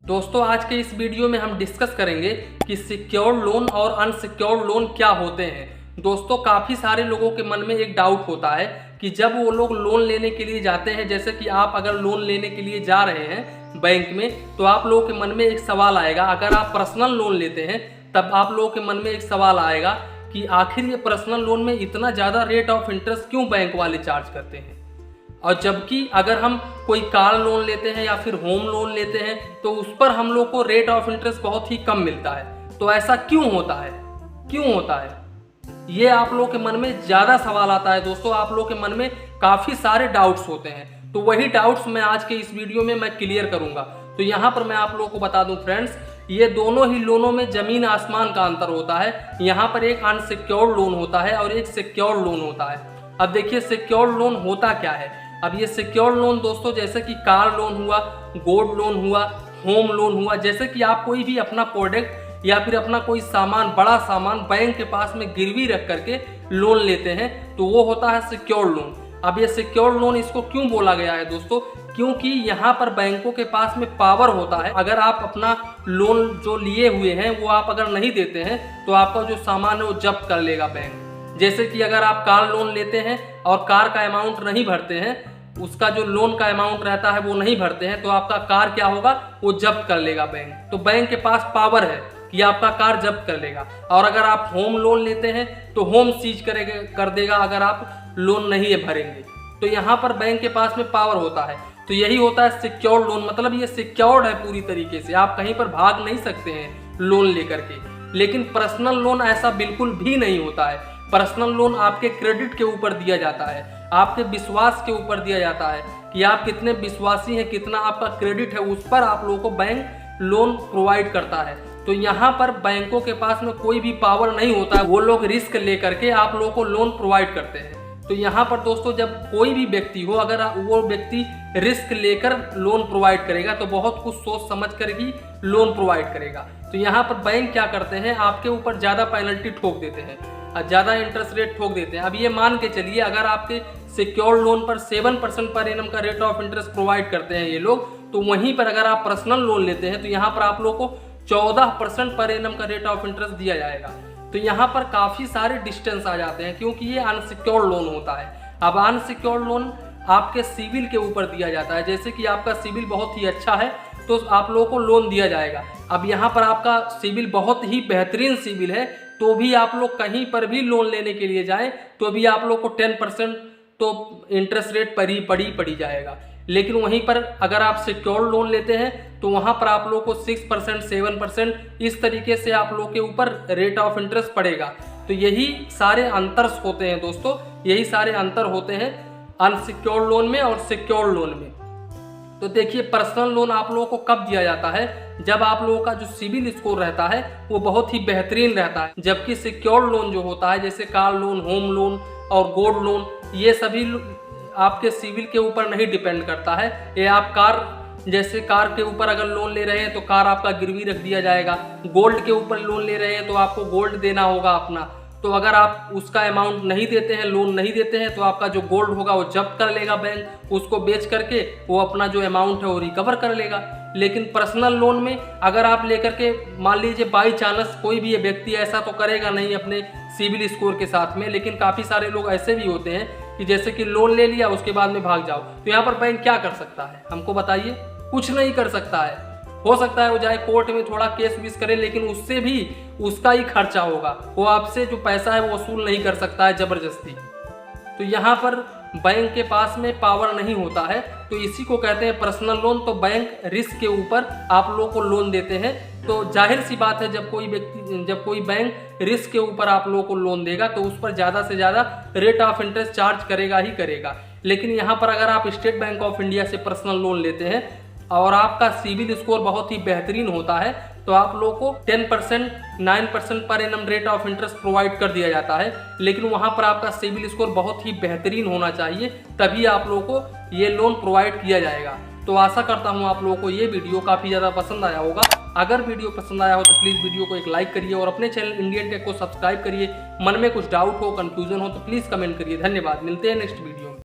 दोस्तों आज के इस वीडियो में हम डिस्कस करेंगे कि सिक्योर्ड लोन और अनसिक्योर्ड लोन क्या होते हैं। दोस्तों काफ़ी सारे लोगों के मन में एक डाउट होता है कि जब वो लोग लोन लेने के लिए जाते हैं, जैसे कि आप अगर लोन लेने के लिए जा रहे हैं बैंक में, तो आप लोगों के मन में एक सवाल आएगा। अगर आप पर्सनल लोन लेते हैं तब आप लोगों के मन में एक सवाल आएगा कि आखिर ये पर्सनल लोन में इतना ज़्यादा रेट ऑफ इंटरेस्ट क्यों बैंक वाले चार्ज करते हैं, और जबकि अगर हम कोई कार लोन लेते हैं या फिर होम लोन लेते हैं तो उस पर हम लोग को रेट ऑफ इंटरेस्ट बहुत ही कम मिलता है। तो ऐसा क्यों होता है, क्यों होता है, ये आप लोगों के मन में ज़्यादा सवाल आता है। दोस्तों आप लोगों के मन में काफ़ी सारे डाउट्स होते हैं, तो वही डाउट्स मैं आज के इस वीडियो में मैं क्लियर करूंगा। तो यहाँ पर मैं आप लोगों को बता दूं फ्रेंड्स, ये दोनों ही लोनों में ज़मीन आसमान का अंतर होता है। यहाँ पर एक अनसिक्योर्ड लोन होता है और एक सिक्योर्ड लोन होता है। अब देखिए सिक्योर्ड लोन होता क्या है। अब ये सिक्योर्ड लोन दोस्तों जैसे कि कार लोन हुआ, गोल्ड लोन हुआ, होम लोन हुआ, जैसे कि आप कोई भी अपना प्रोडक्ट या फिर अपना कोई सामान, बड़ा सामान बैंक के पास में गिरवी रख करके लोन लेते हैं, तो वो होता है सिक्योर्ड लोन। अब ये सिक्योर्ड लोन इसको क्यों बोला गया है दोस्तों, क्योंकि यहाँ पर बैंकों के पास में पावर होता है। अगर आप अपना लोन जो लिए हुए हैं वो आप अगर नहीं देते हैं तो आपका जो सामान है वो जब्त कर लेगा बैंक। जैसे कि अगर आप कार लोन लेते हैं और कार का अमाउंट नहीं भरते हैं, उसका जो लोन का अमाउंट रहता है वो नहीं भरते हैं, तो आपका कार क्या होगा, वो जब्त कर लेगा बैंक। तो बैंक के पास पावर है कि आपका कार जब्त कर लेगा। और अगर आप होम लोन लेते हैं तो होम सीज कर देगा अगर आप लोन नहीं भरेंगे। तो यहाँ पर बैंक के पास में पावर होता है। तो यही होता है सिक्योर्ड लोन, मतलब ये सिक्योर्ड है पूरी तरीके से, आप कहीं पर भाग नहीं सकते हैं लोन लेकर के। लेकिन पर्सनल लोन ऐसा बिल्कुल भी नहीं होता है। पर्सनल लोन आपके क्रेडिट के ऊपर दिया जाता है, आपके विश्वास के ऊपर दिया जाता है कि आप कितने विश्वासी हैं, कितना आपका क्रेडिट है, उस पर आप लोगों को बैंक लोन प्रोवाइड करता है। तो यहाँ पर बैंकों के पास में कोई भी पावर नहीं होता है, वो लोग रिस्क लेकर के आप लोगों को लोन प्रोवाइड करते हैं। तो यहाँ पर दोस्तों जब कोई भी व्यक्ति हो, अगर वो व्यक्ति रिस्क लेकर लोन प्रोवाइड करेगा तो बहुत कुछ सोच समझ कर ही लोन प्रोवाइड करेगा। तो यहाँ पर बैंक क्या करते हैं, आपके ऊपर ज़्यादा पेनल्टी ठोक देते हैं, ज़्यादा इंटरेस्ट रेट ठोक देते हैं। अब ये मान के चलिए अगर आपके सिक्योर्ड लोन पर 7% पर एनम का रेट ऑफ इंटरेस्ट प्रोवाइड करते हैं ये लोग, तो वहीं पर अगर आप पर्सनल लोन लेते हैं तो यहाँ पर आप लोग को 14% पर एनम का रेट ऑफ इंटरेस्ट दिया जाएगा। तो यहाँ पर काफ़ी सारे डिस्टेंस आ जाते हैं, क्योंकि ये अनसिक्योर्ड लोन होता है। अब अनसिक्योर्ड लोन आपके सिविल के ऊपर दिया जाता है। जैसे कि आपका सिविल बहुत ही अच्छा है तो आप लोगों को लोन दिया जाएगा। अब यहाँ पर आपका सिविल बहुत ही बेहतरीन सिविल है, तो भी आप लोग कहीं पर भी लोन लेने के लिए जाएं तो भी आप लोग को 10% तो इंटरेस्ट रेट पर ही पड़ी जाएगा। लेकिन वहीं पर अगर आप सिक्योर्ड लोन लेते हैं तो वहाँ पर आप लोग को 6%, 7% इस तरीके से आप लोग के ऊपर रेट ऑफ इंटरेस्ट पड़ेगा। तो यही सारे अंतर होते हैं दोस्तों, यही सारे अंतर होते हैं अनसिक्योर्ड लोन में और सिक्योर्ड लोन में। तो देखिए पर्सनल लोन आप लोगों को कब दिया जाता है, जब आप लोगों का जो सिविल स्कोर रहता है वो बहुत ही बेहतरीन रहता है। जबकि सिक्योर्ड लोन जो होता है, जैसे कार लोन, होम लोन और गोल्ड लोन, ये सभी आपके सिविल के ऊपर नहीं डिपेंड करता है। ये आप जैसे कार के ऊपर अगर लोन ले रहे हैं तो कार आपका गिरवी रख दिया जाएगा। गोल्ड के ऊपर लोन ले रहे हैं तो आपको गोल्ड देना होगा अपना। तो अगर आप उसका अमाउंट नहीं देते हैं, लोन नहीं देते हैं, तो आपका जो गोल्ड होगा वो जब्त कर लेगा बैंक, उसको बेच करके वो अपना जो अमाउंट है वो रिकवर कर लेगा। लेकिन पर्सनल लोन में अगर आप लेकर के मान लीजिए बाई चांस, कोई भी व्यक्ति ऐसा तो करेगा नहीं अपने सिविल स्कोर के साथ में, लेकिन काफ़ी सारे लोग ऐसे भी होते हैं कि जैसे कि लोन ले लिया उसके बाद में भाग जाओ। तो यहाँ पर बैंक क्या कर सकता है, हमको बताइए। कुछ नहीं कर सकता है। हो सकता है वो जाए कोर्ट में थोड़ा केस विस करे, लेकिन उससे भी उसका ही खर्चा होगा, वो आपसे जो पैसा है वो वसूल नहीं कर सकता है जबरदस्ती। तो यहाँ पर बैंक के पास में पावर नहीं होता है, तो इसी को कहते हैं पर्सनल लोन। तो बैंक रिस्क के ऊपर आप लोगों को लोन देते हैं। तो जाहिर सी बात है जब कोई बैंक रिस्क के ऊपर आप लोगों को लोन देगा तो उस पर ज़्यादा से ज़्यादा रेट ऑफ इंटरेस्ट चार्ज करेगा ही करेगा। लेकिन यहाँ पर अगर आप स्टेट बैंक ऑफ इंडिया से पर्सनल लोन लेते हैं और आपका सिविल स्कोर बहुत ही बेहतरीन होता है तो आप लोगों को 10%, 9% per annum rate of interest provide कर दिया जाता है। लेकिन वहाँ पर आपका सिविल स्कोर बहुत ही बेहतरीन होना चाहिए, तभी आप लोगों को ये लोन प्रोवाइड किया जाएगा। तो आशा करता हूँ आप लोगों को ये वीडियो काफ़ी ज़्यादा पसंद आया होगा। अगर वीडियो पसंद आया हो तो प्लीज़ वीडियो को एक लाइक करिए और अपने चैनल इंडियन टेक को सब्सक्राइब करिए। मन में कुछ डाउट हो, कंफ्यूजन हो तो प्लीज़ कमेंट करिए। धन्यवाद, मिलते हैं नेक्स्ट वीडियो में।